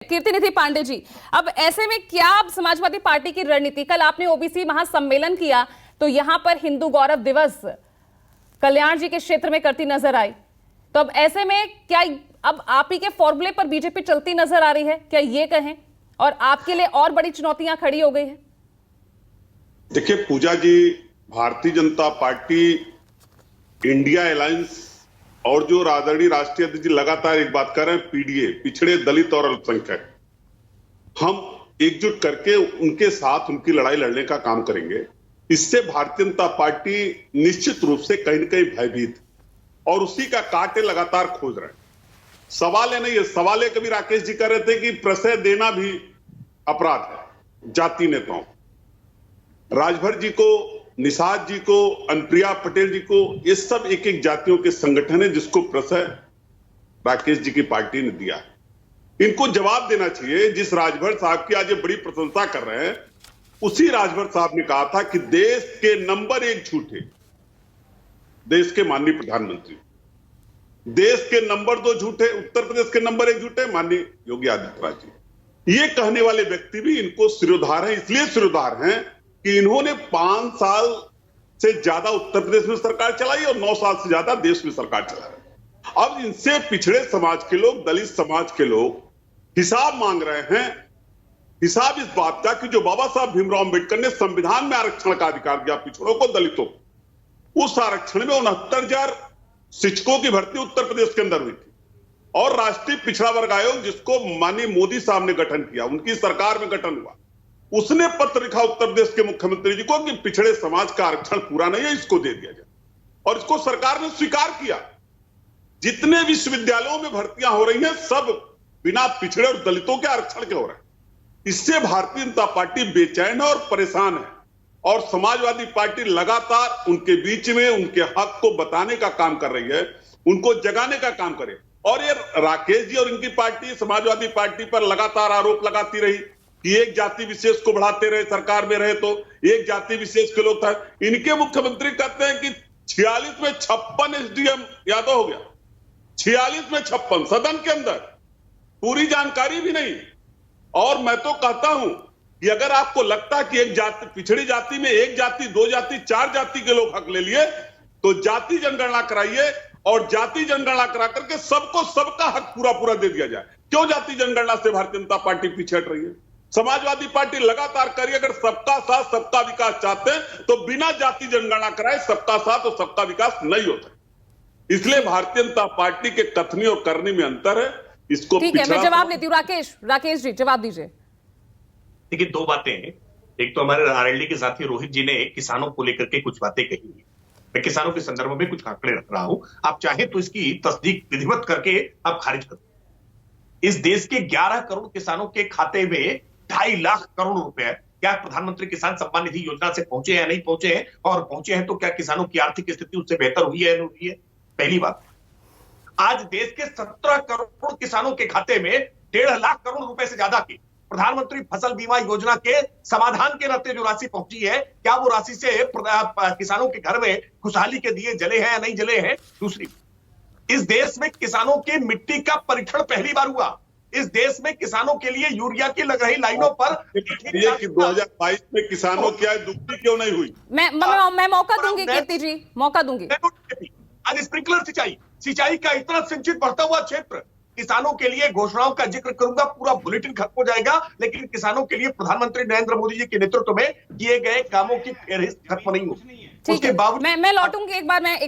कीर्ति निधि पांडे जी, अब ऐसे में क्या अब समाजवादी पार्टी की रणनीति, कल आपने ओबीसी महासम्मेलन किया तो यहां पर हिंदू गौरव दिवस कल्याण जी के क्षेत्र में करती नजर आई, तो अब ऐसे में क्या अब आप ही के फॉर्मूले पर बीजेपी चलती नजर आ रही है, क्या ये कहें, और आपके लिए और बड़ी चुनौतियां खड़ी हो गई है? देखिए पूजा जी, Bharatiya Janata party, India alliance और जो आदरणीय राष्ट्रीय अध्यक्ष जी लगातार एक बात कर रहे हैं, पीडीए, पिछड़े, दलित और अल्पसंख्यक, हम एकजुट करके उनके साथ उनकी लड़ाई लड़ने का काम करेंगे। इससे भारतीय जनता पार्टी निश्चित रूप से कहीं न कहीं भयभीत और उसी का कांटे लगातार खोज रहे हैं। सवाल है नहीं है, सवाल है, कभी राकेश जी कह रहे थे कि प्रश्रय देना भी अपराध है जाति नेताओं। राजभर जी को, निषाद जी को, अनुप्रिया पटेल जी को, ये सब एक एक जातियों के संगठन है जिसको प्रश्रय राकेश जी की पार्टी ने दिया है। इनको जवाब देना चाहिए। जिस राजभर साहब की आज ये बड़ी प्रशंसा कर रहे हैं, उसी राजभर साहब ने कहा था कि देश के नंबर 1 झूठे, देश के माननीय प्रधानमंत्री, देश के नंबर 2 झूठे, उत्तर प्रदेश के नंबर 1 झूठे माननीय योगी आदित्यनाथ जी। ये कहने वाले व्यक्ति भी इनको सिरोधार हैं, इसलिए सिरोधार हैं कि इन्होंने 5 साल से ज्यादा उत्तर प्रदेश में सरकार चलाई और 9 साल से ज्यादा देश में सरकार चला रहे। अब इनसे पिछड़े समाज के लोग, दलित समाज के लोग हिसाब मांग रहे हैं। हिसाब इस बात का कि जो बाबा साहब भीमराव अंबेडकर ने संविधान में आरक्षण का अधिकार दिया पिछड़ों को, दलितों को, उस आरक्षण में 69,000 शिक्षकों की भर्ती उत्तर प्रदेश के अंदर हुई थी और राष्ट्रीय पिछड़ा वर्ग आयोग, जिसको माननीय मोदी साहब ने गठन किया, उनकी सरकार में गठन हुआ, उसने पत्र लिखा उत्तर प्रदेश के मुख्यमंत्री जी को कि पिछड़े समाज का आरक्षण पूरा नहीं है, इसको दे दिया जाए, और इसको सरकार ने स्वीकार किया। जितने विश्वविद्यालयों में भर्तियां हो रही हैं सब बिना पिछड़े और दलितों के आरक्षण के हो रहे हैं। इससे भारतीय जनता पार्टी बेचैन है और परेशान है, और समाजवादी पार्टी लगातार उनके बीच में उनके हक को बताने का काम कर रही है, उनको जगाने का काम करे। और ये राकेश जी और इनकी पार्टी समाजवादी पार्टी पर लगातार आरोप लगाती रही कि एक जाति विशेष को बढ़ाते रहे, सरकार में रहे तो एक जाति विशेष के लोग था। इनके मुख्यमंत्री कहते हैं कि 46 में 56 एसडीएम यादव हो गया, 46 में 56 सदन के अंदर, पूरी जानकारी भी नहीं। और मैं तो कहता हूं कि अगर आपको लगता है कि एक जाति, पिछड़ी जाति में 1 जाति, 2 जाति, 4 जाति के लोग हक ले लिए, तो जाति जनगणना कराइए और जाति जनगणना करा करके सबको सबका हक पूरा पूरा दे दिया जाए। क्यों जाति जनगणना से भारतीय जनता पार्टी पीछे हट रही है? समाजवादी पार्टी लगातार करिए, अगर सबका साथ सबका विकास चाहते हैं तो बिना जाति जनगणना कराए सबका साथ और सबका विकास नहीं होता। इसलिए भारतीय जनता पार्टी के कथनी और करनी में अंतर है। इसको ठीक है, मैं जवाब लेती हूँ। राकेश जी जवाब दीजिए। देखिए, 2 बातें हैं। एक तो हमारे आरएलडी के साथी रोहित जी ने किसानों को लेकर के कुछ बातें कही। मैं किसानों के संदर्भ में कुछ आंकड़े रख रहा हूं, आप चाहे तो इसकी तस्दीक विधिवत करके आप खारिज कर। इस देश के 11 करोड़ किसानों के खाते में 2.5 लाख करोड़ रुपए क्या प्रधानमंत्री किसान सम्मान निधि योजना से पहुंचे हैं, नहीं पहुंचे हैं, और पहुंचे हैं तो क्या किसानों की आर्थिक स्थिति उससे बेहतर हुई है, नहीं हुई है? पहली बात, आज देश के 17 करोड़ किसानों के खाते में 1.5 लाख करोड़ रुपए से ज्यादा की प्रधानमंत्री फसल बीमा योजना के समाधान के नाते जो राशि पहुंची है, क्या वो राशि से किसानों के घर में खुशहाली के दिए जले हैं या नहीं जले हैं? दूसरी, इस देश में किसानों की मिट्टी का परीक्षण पहली बार हुआ। इस देश में किसानों के लिए यूरिया की लग रही लाइनों पर 2022 में किसानों की आय दुगनी क्यों नहीं हुई? मैं मौका दूंगी कीर्ति जी, मौका दूंगी। आज स्प्रिंकलर सिंचाई का इतना सिंचित बढ़ता हुआ क्षेत्र, किसानों के लिए घोषणाओं का जिक्र करूंगा, पूरा बुलेटिन खत्म हो जाएगा, लेकिन किसानों के लिए प्रधानमंत्री नरेंद्र मोदी जी के नेतृत्व में किए गए कामों की फेहरिस्त खत्म नहीं होगी। उसके बावजूद मैं लौटूंगी एक बार, मैं एक